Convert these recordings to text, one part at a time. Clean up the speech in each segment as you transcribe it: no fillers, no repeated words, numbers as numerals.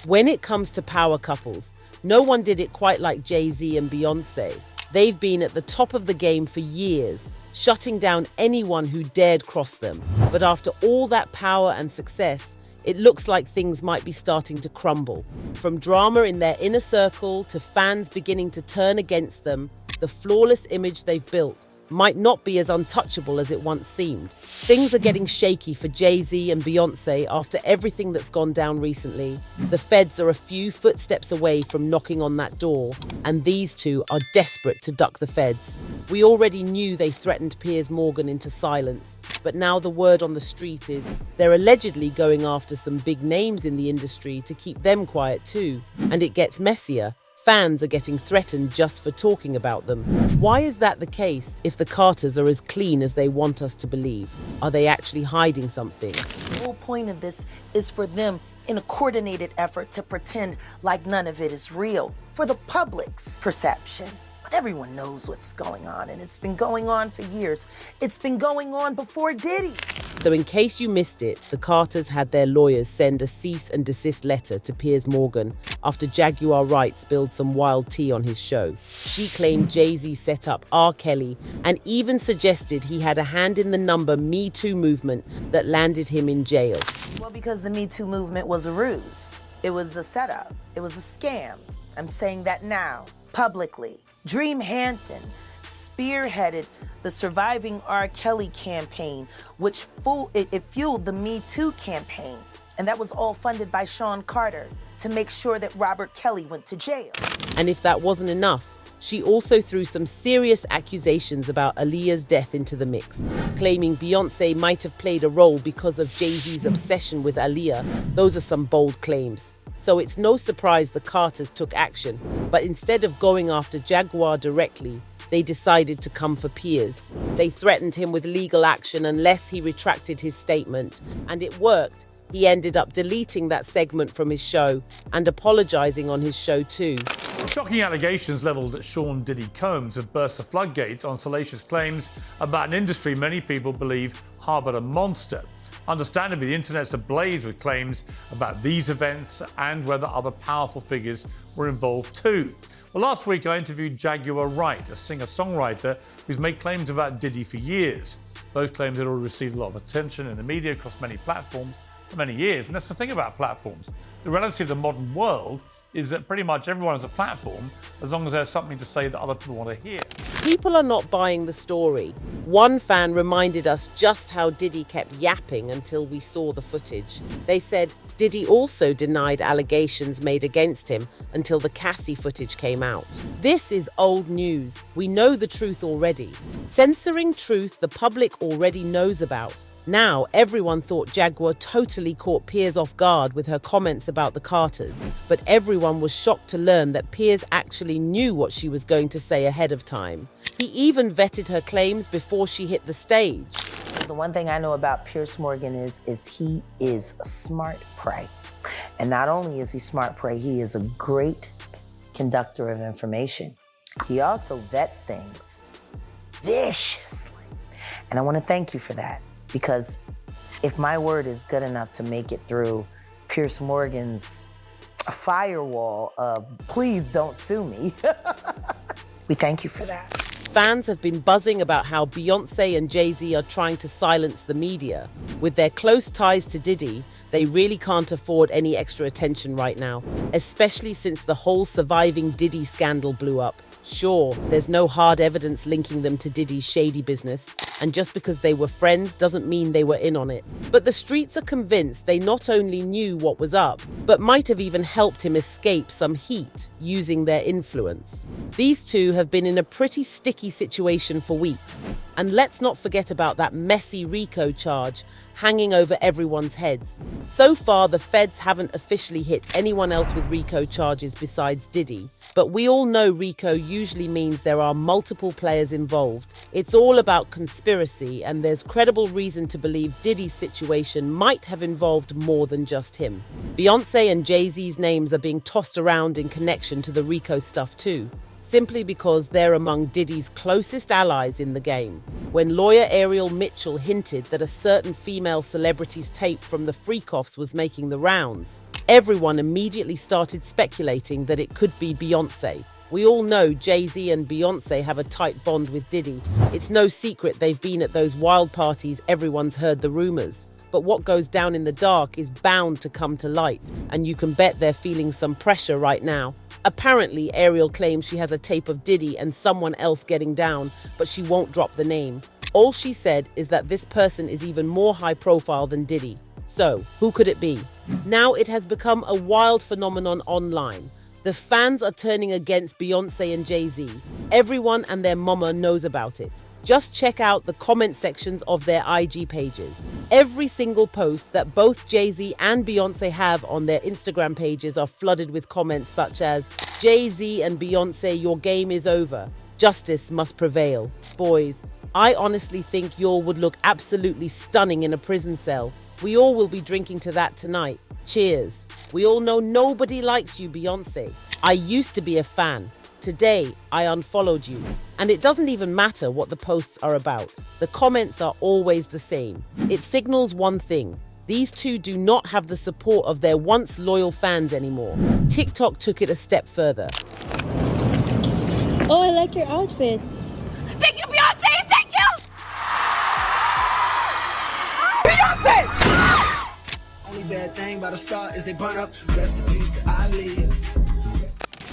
When it comes to power couples, no one did it quite like Jay-Z and Beyoncé. They've been at the top of the game for years, shutting down anyone who dared cross them. But after all that power and success, it looks like things might be starting to crumble. From drama in their inner circle to fans beginning to turn against them, the flawless image they've built might not be as untouchable as it once seemed. Things are getting shaky for Jay-Z and Beyoncé after everything that's gone down recently. The feds are a few footsteps away from knocking on that door, and these two are desperate to duck the feds. We already knew they threatened Piers Morgan into silence, but now the word on the street is they're allegedly going after some big names in the industry to keep them quiet too. And it gets messier. Fans are getting threatened just for talking about them. Why is that the case if the Carters are as clean as they want us to believe? Are they actually hiding something? The whole point of this is for them, in a coordinated effort, to pretend like none of it is real, for the public's perception. But everyone knows what's going on, and it's been going on for years. It's been going on before Diddy. So in case you missed it, the Carters had their lawyers send a cease and desist letter to Piers Morgan after Jaguar Wright spilled some wild tea on his show. She claimed Jay-Z set up R. Kelly and even suggested he had a hand in the Me Too movement that landed him in jail. Well, because the Me Too movement was a ruse. It was a setup. It was a scam. I'm saying that now, publicly. Dream Hampton spearheaded the Surviving R. Kelly campaign, which fueled the Me Too campaign. And that was all funded by Sean Carter to make sure that Robert Kelly went to jail. And if that wasn't enough, she also threw some serious accusations about Aaliyah's death into the mix, claiming Beyoncé might have played a role because of Jay-Z's obsession with Aaliyah. Those are some bold claims. So it's no surprise the Carters took action, but instead of going after Jaguar directly, they decided to come for Piers. They threatened him with legal action unless he retracted his statement, and it worked. He ended up deleting that segment from his show and apologizing on his show too. Shocking allegations levelled at Sean Diddy Combs have burst the floodgates on salacious claims about an industry many people believe harboured a monster. Understandably, the internet's ablaze with claims about these events and whether other powerful figures were involved too. Well, last week I interviewed Jaguar Wright, a singer-songwriter who's made claims about Diddy for years. Those claims had already received a lot of attention in the media across many platforms for many years. And that's the thing about platforms. The reality of the modern world is that pretty much everyone has a platform as long as they have something to say that other people want to hear. People are not buying the story. One fan reminded us just how Diddy kept yapping until we saw the footage. They said Diddy also denied allegations made against him until the Cassie footage came out. This is old news. We know the truth already. Censoring truth the public already knows about. Now, everyone thought Jaguar totally caught Piers off guard with her comments about the Carters, but everyone was shocked to learn that Piers actually knew what she was going to say ahead of time. He even vetted her claims before she hit the stage. The one thing I know about Piers Morgan is he is smart prey. And not only is he smart prey, he is a great conductor of information. He also vets things viciously. And I want to thank you for that. Because if my word is good enough to make it through Piers Morgan's firewall of please don't sue me, we thank you for that. Fans have been buzzing about how Beyoncé and Jay-Z are trying to silence the media. With their close ties to Diddy, they really can't afford any extra attention right now, especially since the whole surviving Diddy scandal blew up. Sure, there's no hard evidence linking them to Diddy's shady business, and just because they were friends doesn't mean they were in on it. But the streets are convinced they not only knew what was up, but might have even helped him escape some heat using their influence. These two have been in a pretty sticky situation for weeks. And let's not forget about that messy RICO charge hanging over everyone's heads. So far, the feds haven't officially hit anyone else with RICO charges besides Diddy. But we all know RICO usually means there are multiple players involved. It's all about conspiracy, and there's credible reason to believe Diddy's situation might have involved more than just him. Beyoncé and Jay-Z's names are being tossed around in connection to the RICO stuff too, simply because they're among Diddy's closest allies in the game. When lawyer Ariel Mitchell hinted that a certain female celebrity's tape from the freak-offs was making the rounds, everyone immediately started speculating that it could be Beyoncé. We all know Jay-Z and Beyoncé have a tight bond with Diddy. It's no secret they've been at those wild parties, everyone's heard the rumors. But what goes down in the dark is bound to come to light, and you can bet they're feeling some pressure right now. Apparently, Ariel claims she has a tape of Diddy and someone else getting down, but she won't drop the name. All she said is that this person is even more high profile than Diddy. So, who could it be? Now it has become a wild phenomenon online. The fans are turning against Beyoncé and Jay-Z. Everyone and their mama knows about it. Just check out the comment sections of their IG pages. Every single post that both Jay-Z and Beyoncé have on their Instagram pages are flooded with comments such as, "Jay-Z and Beyoncé, your game is over. Justice must prevail." Boys, I honestly think y'all would look absolutely stunning in a prison cell. We all will be drinking to that tonight. Cheers. We all know nobody likes you, Beyoncé. I used to be a fan. Today, I unfollowed you. And it doesn't even matter what the posts are about. The comments are always the same. It signals one thing. These two do not have the support of their once loyal fans anymore. TikTok took it a step further. Oh, I like your outfit. Thank you, Beyonce! Thank you! Beyonce! Only bad thing about a star is they burn up. Rest in peace to Ali.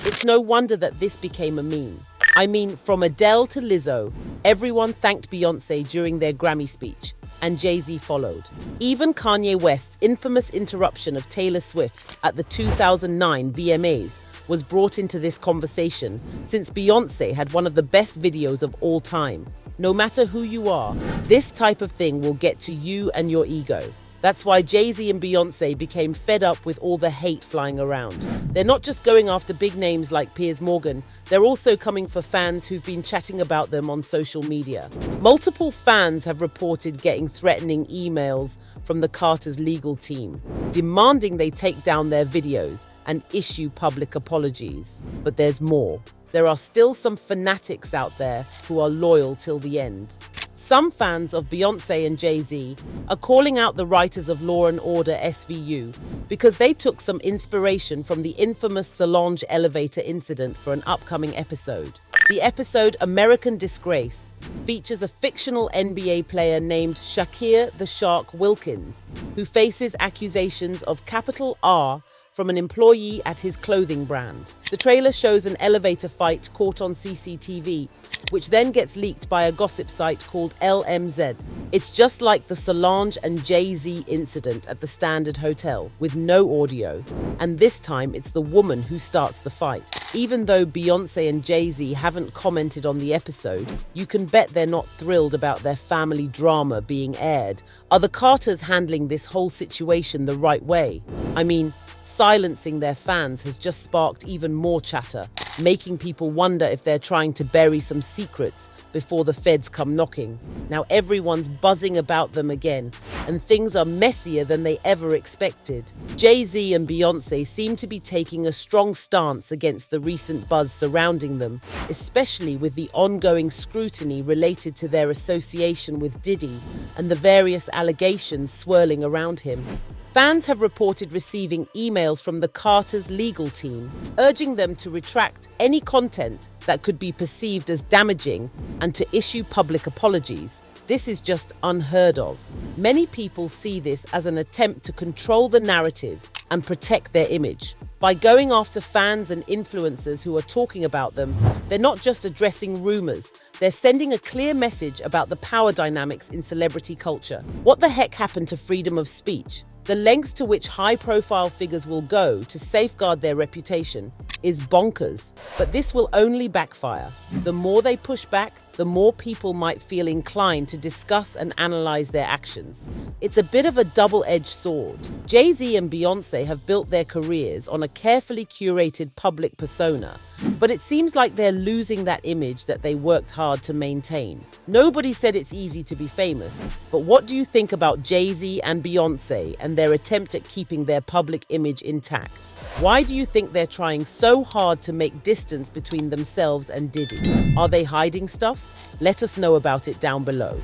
It's no wonder that this became a meme. I mean, from Adele to Lizzo, everyone thanked Beyoncé during their Grammy speech, and Jay-Z followed. Even Kanye West's infamous interruption of Taylor Swift at the 2009 VMAs was brought into this conversation, since Beyoncé had one of the best videos of all time. No matter who you are, this type of thing will get to you and your ego. That's why Jay-Z and Beyoncé became fed up with all the hate flying around. They're not just going after big names like Piers Morgan, they're also coming for fans who've been chatting about them on social media. Multiple fans have reported getting threatening emails from the Carters' legal team, demanding they take down their videos and issue public apologies. But there's more. There are still some fanatics out there who are loyal till the end. Some fans of Beyoncé and Jay-Z are calling out the writers of Law & Order SVU because they took some inspiration from the infamous Solange elevator incident for an upcoming episode. The episode American Disgrace features a fictional NBA player named Shakir the Shark Wilkins, who faces accusations of capital R from an employee at his clothing brand. The trailer shows an elevator fight caught on CCTV, which then gets leaked by a gossip site called LMZ. It's just like the Solange and Jay-Z incident at the Standard Hotel, with no audio. And this time, it's the woman who starts the fight. Even though Beyoncé and Jay-Z haven't commented on the episode, you can bet they're not thrilled about their family drama being aired. Are the Carters handling this whole situation the right way? I mean, silencing their fans has just sparked even more chatter, making people wonder if they're trying to bury some secrets before the feds come knocking. Now everyone's buzzing about them again, and things are messier than they ever expected. Jay-Z and Beyoncé seem to be taking a strong stance against the recent buzz surrounding them, especially with the ongoing scrutiny related to their association with Diddy and the various allegations swirling around him. Fans have reported receiving emails from the Carters' legal team urging them to retract any content that could be perceived as damaging and to issue public apologies. This is just unheard of. Many people see this as an attempt to control the narrative and protect their image. By going after fans and influencers who are talking about them, they're not just addressing rumors, they're sending a clear message about the power dynamics in celebrity culture. What the heck happened to freedom of speech? The lengths to which high-profile figures will go to safeguard their reputation is bonkers. But this will only backfire. The more they push back, the more people might feel inclined to discuss and analyze their actions. It's a bit of a double-edged sword. Jay-Z and Beyoncé have built their careers on a carefully curated public persona, but it seems like they're losing that image that they worked hard to maintain. Nobody said it's easy to be famous, but what do you think about Jay-Z and Beyoncé and their attempt at keeping their public image intact? Why do you think they're trying so hard to make distance between themselves and Diddy? Are they hiding stuff? Let us know about it down below.